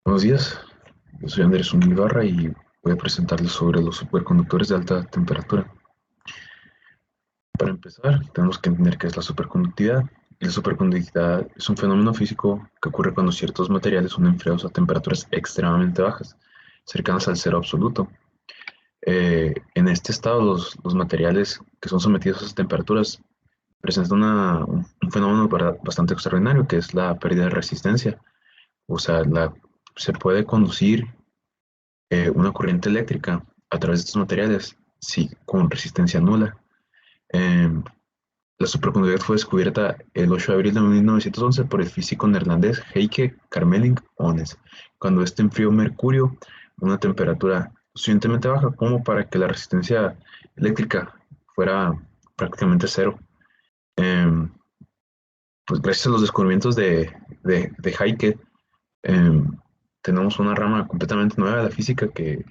Buenos días, yo soy Andrés Ibarra y voy a presentarles sobre los superconductores de alta temperatura. Para empezar, tenemos que entender qué es la superconductividad. La superconductividad es un fenómeno físico que ocurre cuando ciertos materiales son enfriados a temperaturas extremadamente bajas, cercanas al cero absoluto. En este estado, los materiales que son sometidos a esas temperaturas presentan un fenómeno bastante extraordinario, que es la pérdida de resistencia. O sea, se puede conducir una corriente eléctrica a través de estos materiales, sí, con resistencia nula. Eh, la superconductividad fue descubierta el 8 de abril de 1911 por el físico neerlandés Heike Kamerlingh Onnes, cuando este enfrió mercurio a una temperatura suficientemente baja como para que la resistencia eléctrica fuera prácticamente cero. Eh, pues gracias a los descubrimientos de Heike, eh, tenemos una rama completamente nueva de la física que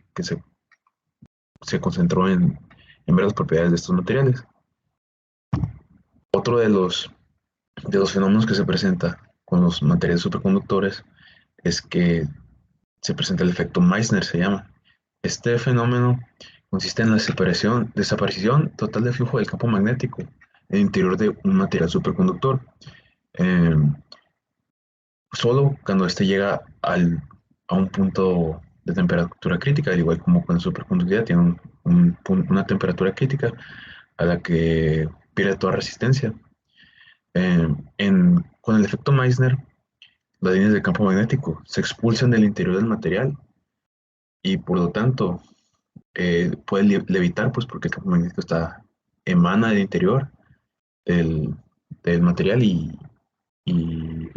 se concentró en ver las propiedades de estos materiales. Otro de los fenómenos que se presenta con los materiales superconductores es que se presenta el efecto Meissner, se llama. Este fenómeno consiste en la desaparición total del flujo del campo magnético en el interior de un material superconductor, eh, solo cuando éste llega a un punto de temperatura crítica, al igual como con la superconductividad tiene una temperatura crítica a la que pierde toda resistencia. Con el efecto Meissner, las líneas del campo magnético se expulsan del interior del material y por lo tanto puede levitar, pues porque el campo magnético emana del interior del, del material y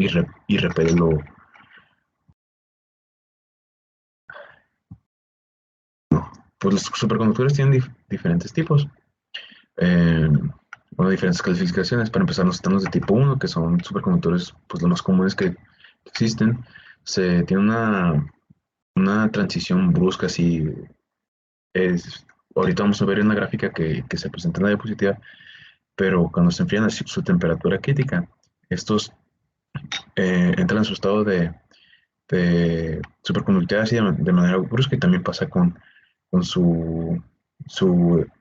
repele pues los superconductores tienen diferentes tipos. Eh, bueno, diferentes clasificaciones. Para empezar, los estamos de tipo uno, que son superconductores, pues los más comunes que existen. Se tiene una transición brusca, así es. Ahorita vamos a ver en la gráfica que se presenta en la diapositiva, pero cuando se enfrían a su temperatura crítica, estos entran en su estado de superconductividad así de manera brusca y también pasa con su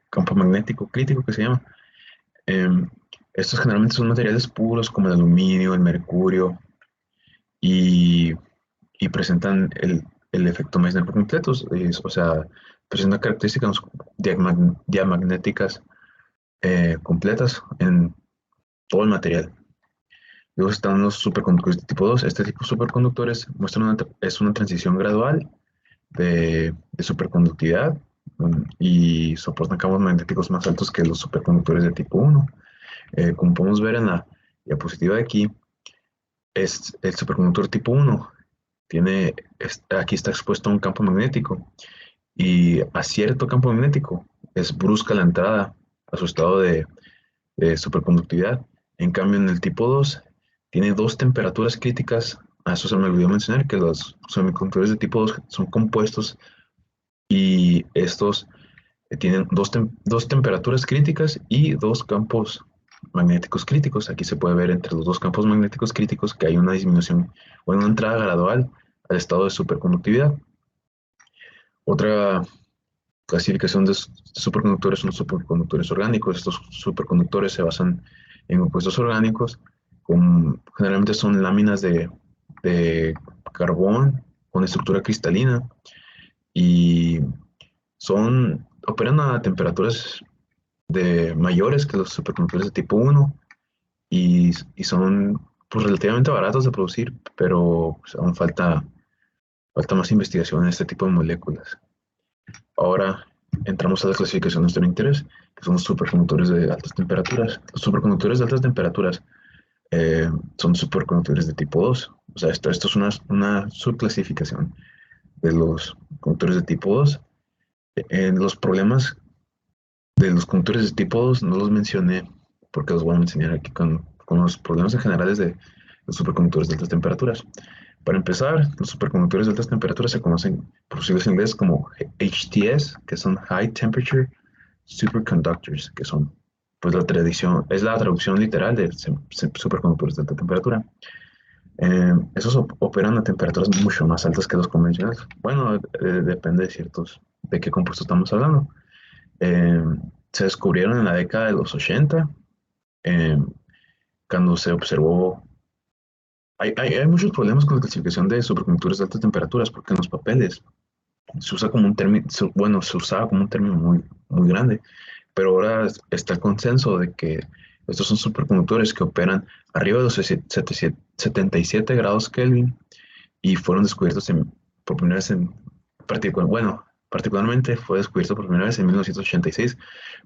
campo magnético crítico que se llama. Em, Estos generalmente son materiales puros como el aluminio, el mercurio y, y presentan el efecto Meissner por completo, o sea, presentan características diamagnéticas completas en todo el material. Luego están los superconductores de tipo 2. Este tipo de superconductores muestran es una transición gradual de superconductividad, y soportan campos magnéticos más altos que los superconductores de tipo 1. Como podemos ver en la diapositiva de aquí, es el superconductor tipo 1. Aquí está expuesto a un campo magnético y a cierto campo magnético es brusca la entrada a su estado de superconductividad. En cambio, en el tipo 2 tiene dos temperaturas críticas. A eso se me olvidó mencionar que los semiconductores de tipo 2 son compuestos y estos tienen dos temperaturas críticas y dos campos magnéticos críticos. Aquí se puede ver entre los dos campos magnéticos críticos que hay una disminución o una entrada gradual al estado de superconductividad. Otra clasificación de superconductores son los superconductores orgánicos. Estos superconductores se basan en compuestos orgánicos, generalmente son láminas de carbón con estructura cristalina y operan a temperaturas mayores que los superconductores de tipo 1 y son pues, relativamente baratos de producir, pero pues, aún falta más investigación en este tipo de moléculas. Ahora entramos a las clasificaciones de interés, que son los superconductores de altas temperaturas. Los superconductores de altas temperaturas son superconductores de tipo 2. O sea, esto es una subclasificación de los conductores de tipo 2. En los problemas de los conductores de tipo 2 no los mencioné porque los voy a enseñar aquí con los problemas en generales de los superconductores de altas temperaturas. Para empezar, los superconductores de altas temperaturas se conocen por sus siglas en inglés como HTS, que son High Temperature Superconductors, que son, pues la traducción literal de superconductores de alta temperatura. Esos operan a temperaturas mucho más altas que los convencionales. Bueno, depende de de qué compuesto estamos hablando. Eh, Se descubrieron en la década de los 80, eh, cuando se observó. Hay muchos problemas con la clasificación de superconductores de altas temperaturas, porque en los papeles se usa como un término, bueno, se usaba como un término muy grande, pero ahora está el consenso de que estos son superconductores que operan arriba de los 77 grados Kelvin y fueron descubiertos por primera vez particularmente fue descubierto por primera vez en 1986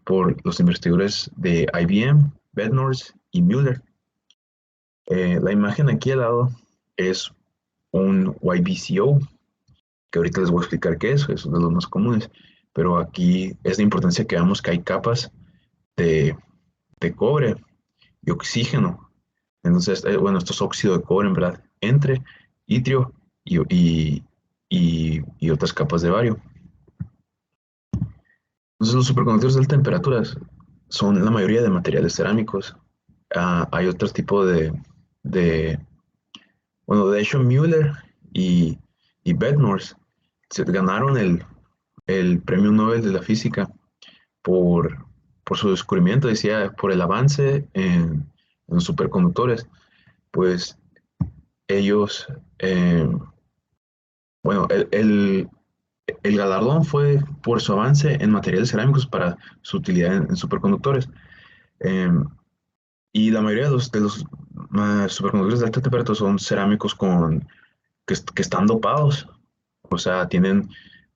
por los investigadores de IBM, Bednorz y Mueller. La imagen aquí al lado es un YBCO, que ahorita les voy a explicar qué es uno de los más comunes, pero aquí es de importancia que veamos que hay capas de, de cobre y oxígeno. Entonces, bueno, esto es óxido de cobre, en verdad, entre itrio y otras capas de bario. Entonces, los superconductores de alta temperatura son la mayoría de materiales cerámicos. Hay otro tipo de, bueno, de hecho, Müller y, y Bednorz se ganaron el premio Nobel de la física por, por su descubrimiento, decía, por el avance en los superconductores. Pues ellos, bueno, el galardón fue por su avance en materiales cerámicos para su utilidad en superconductores. Eh, y la mayoría de los superconductores de alta temperatura son cerámicos que están dopados, o sea, tienen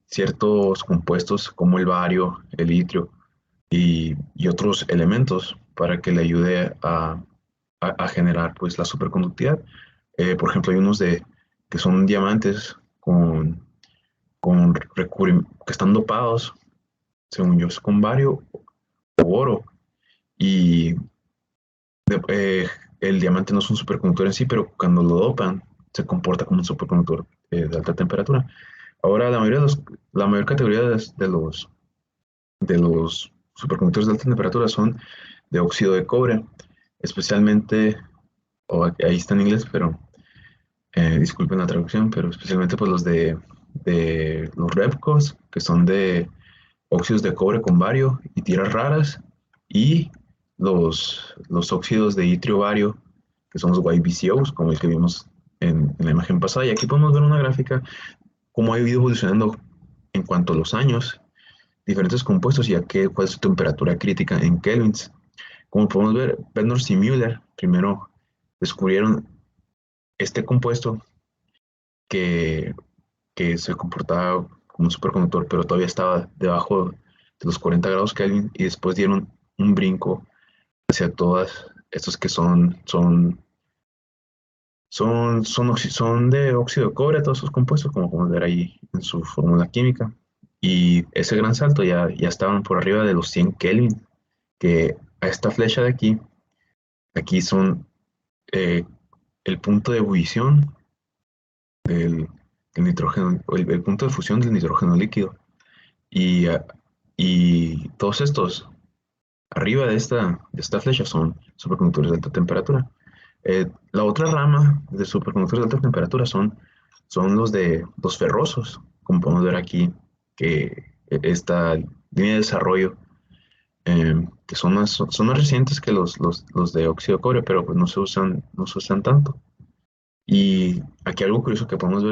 ciertos compuestos como el bario, el litrio y otros elementos para que le ayude a generar pues la superconductividad. Por ejemplo, hay unos que son diamantes que están dopados, según yo, es con bario o oro. Y eh, el diamante no es un superconductor en sí, pero cuando lo dopan, se comporta como un superconductor de alta temperatura. Ahora, la mayor categoría de los superconductores de alta temperatura son de óxido de cobre, especialmente, ahí está en inglés, pero disculpen la traducción, pero especialmente pues de los REBCOs, que son de óxidos de cobre con bario y tierras raras, y los óxidos de itrio bario, que son los YBCOs, como el que vimos en la imagen pasada. Y aquí podemos ver una gráfica cómo ha ido evolucionando en cuanto a los años, diferentes compuestos y cuál es su temperatura crítica en kelvins. Como podemos ver, Bednorz y Müller primero descubrieron este compuesto que, que se comportaba como un superconductor, pero todavía estaba debajo de los 40 grados Kelvin y después dieron un brinco hacia todas estos que son de óxido de cobre, todos esos compuestos, como podemos ver ahí en su fórmula química. Y ese gran salto ya estaban por arriba de los 100 Kelvin, que a esta flecha de aquí son eh, el punto de ebullición del nitrógeno, el punto de fusión del nitrógeno líquido. Y, y todos estos, arriba de esta flecha, son superconductores de alta temperatura. La otra rama de superconductores de alta temperatura son los ferrosos, como podemos ver aquí, que esta línea de desarrollo, que son más recientes que los de óxido de cobre, pero pues no se usan tanto. Y aquí algo curioso que vamos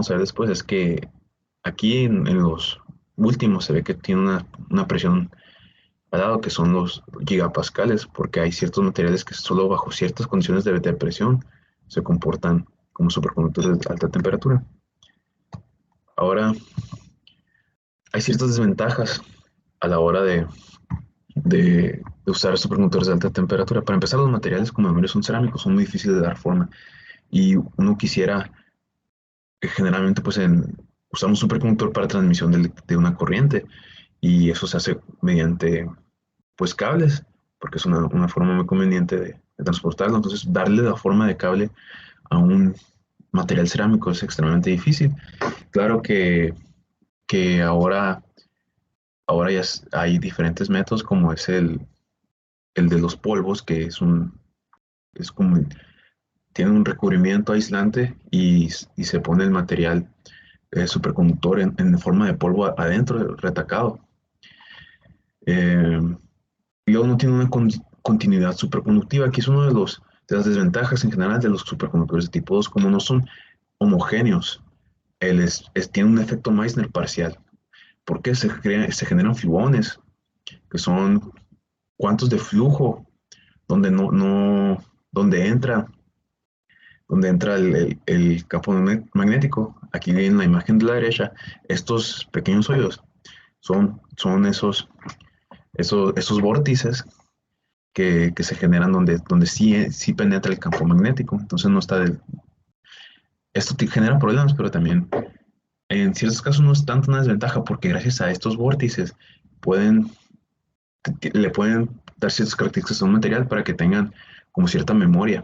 a ver después es que aquí en los últimos se ve que tiene una presión al lado que son los gigapascales, porque hay ciertos materiales que solo bajo ciertas condiciones de presión se comportan como superconductores de alta temperatura. Ahora, hay ciertas desventajas a la hora de usar superconductores de alta temperatura. Para empezar, los materiales como el son cerámicos, son muy difíciles de dar forma y uno quisiera generalmente pues usar un superconductor para transmisión de una corriente y eso se hace mediante pues cables, porque es una forma muy conveniente de transportarlo. Entonces, darle la forma de cable a un material cerámico es extremadamente difícil. Claro que ahora ya hay diferentes métodos, como es el de los polvos, que es como tiene un recubrimiento aislante y se pone el material superconductor en forma de polvo adentro, retacado. Eh, y luego no tiene una continuidad superconductiva, que es uno de las desventajas en general de los superconductores de tipo 2, como no son homogéneos. Tiene un efecto Meissner parcial, porque se generan fluones, que son cuantos de flujo, donde donde entra, donde entra el campo magnético. Aquí en la imagen de la derecha, estos pequeños hoyos son esos vórtices que se generan donde sí penetra el campo magnético. Entonces no está esto te genera problemas, pero también en ciertos casos no es tanto una desventaja porque gracias a estos vórtices pueden, le pueden dar ciertas características a un material para que tengan como cierta memoria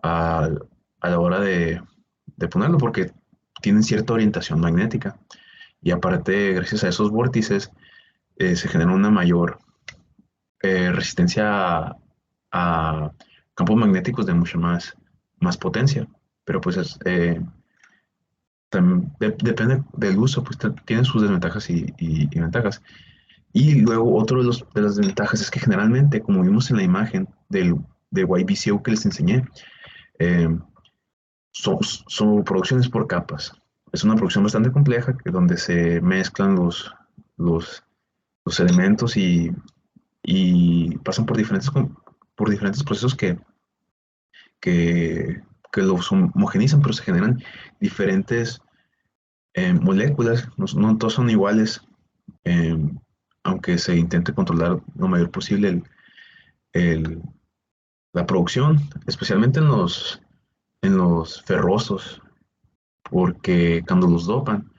a, a la hora de ponerlo porque tienen cierta orientación magnética. Y aparte, gracias a esos vórtices, se genera una mayor resistencia a campos magnéticos de mucha más potencia. Pero pues depende del uso, pues tiene sus desventajas y ventajas. Y luego otro de las desventajas es que generalmente, como vimos en la imagen de YBCO que les enseñé, eh, su producción es por capas. Es una producción bastante compleja donde se mezclan los, los elementos y pasan por diferentes procesos que, que los homogenizan, pero se generan diferentes moléculas, no todos son iguales, eh, aunque se intente controlar lo mayor posible el- la producción, especialmente en los ferrosos, porque cuando los dopan,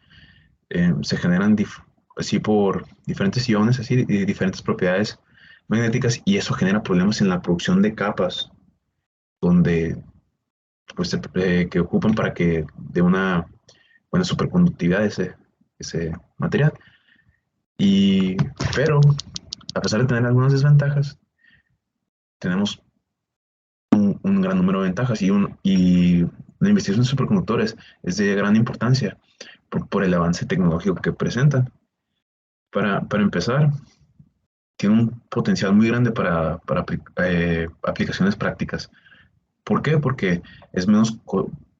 se generan así por diferentes iones, así, y diferentes propiedades magnéticas, y eso genera problemas en la producción de capas, donde, pues, que ocupan para que de una buena superconductividad ese material. Y, pero, a pesar de tener algunas desventajas, tenemos un gran número de ventajas y la investigación en superconductores es de gran importancia por el avance tecnológico que presentan. Para empezar, tiene un potencial muy grande para aplicaciones prácticas. ¿Por qué? Porque es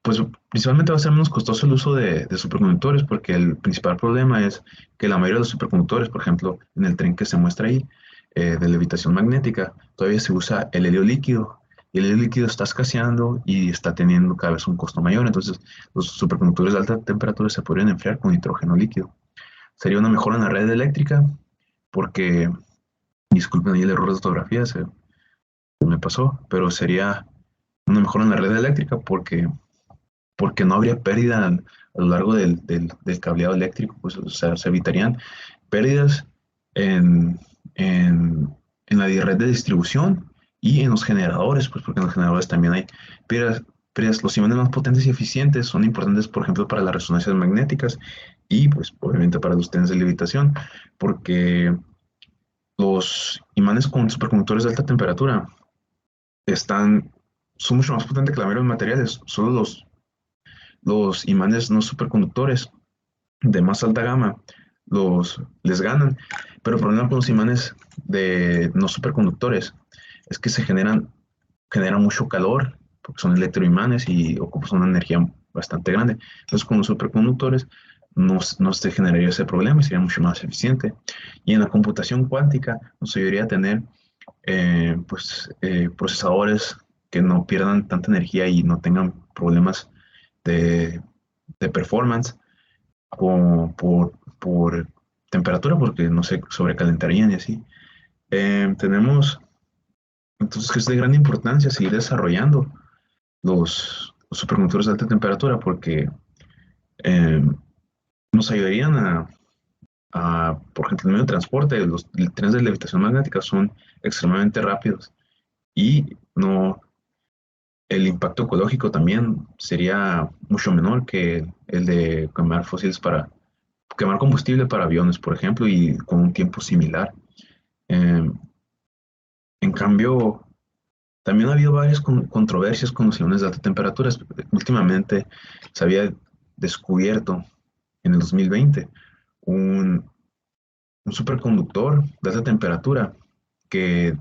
pues principalmente va a ser menos costoso el uso de superconductores, porque el principal problema es que la mayoría de los superconductores, por ejemplo, en el tren que se muestra ahí, de levitación magnética, todavía se usa el helio líquido. Y el helio líquido está escaseando y está teniendo cada vez un costo mayor. Entonces, los superconductores de alta temperatura se podrían enfriar con nitrógeno líquido. Sería una mejora en la red eléctrica, porque, disculpen ahí el error de ortografía, se me pasó, pero sería una mejora en la red eléctrica porque no habría pérdida a lo largo del cableado eléctrico, pues, o sea, se evitarían pérdidas en, en la red de distribución y en los generadores, pues porque en los generadores también hay pérdidas. Los imanes más potentes y eficientes son importantes, por ejemplo, para las resonancias magnéticas y, pues, obviamente para los trenes de levitación, porque los imanes con superconductores de alta temperatura están, son mucho más potentes que la mayoría de los materiales. Solo los imanes no superconductores de más alta gama les ganan. Pero el problema con los imanes de no superconductores es que generan mucho calor, porque son electroimanes y ocupan una energía bastante grande. Entonces, con los superconductores no se generaría ese problema y sería mucho más eficiente. Y en la computación cuántica nos ayudaría a tener procesadores que no pierdan tanta energía y no tengan problemas de, de performance por temperatura, porque no se sobrecalentarían y así. Tenemos entonces que es de gran importancia seguir desarrollando los superconductores de alta temperatura porque eh, nos ayudarían por ejemplo, en el medio de transporte, los trenes de levitación magnética son extremadamente rápidos y no, el impacto ecológico también sería mucho menor que el de quemar combustible para aviones, por ejemplo, y con un tiempo similar. Eh, en cambio, También ha habido varias controversias con los salones de alta temperatura. Últimamente se había descubierto en el 2020 un, un superconductor de alta temperatura que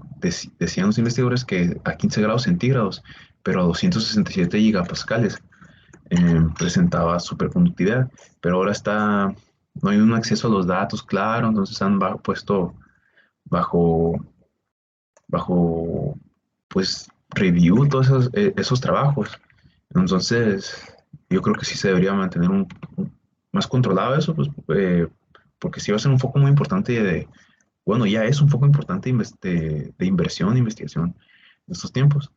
decían los investigadores que a 15 grados centígrados, pero a 267 gigapascales, presentaba superconductividad, pero ahora no hay un acceso a los datos, claro, entonces han puesto bajo, bajo, pues, review todos esos trabajos. Entonces, yo creo que sí se debería mantener más controlado eso, pues, porque sí va a ser un foco muy importante bueno, ya es un foco importante de inversión, de investigación en estos tiempos.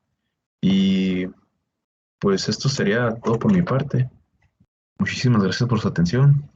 Y pues esto sería todo por mi parte. Muchísimas gracias por su atención.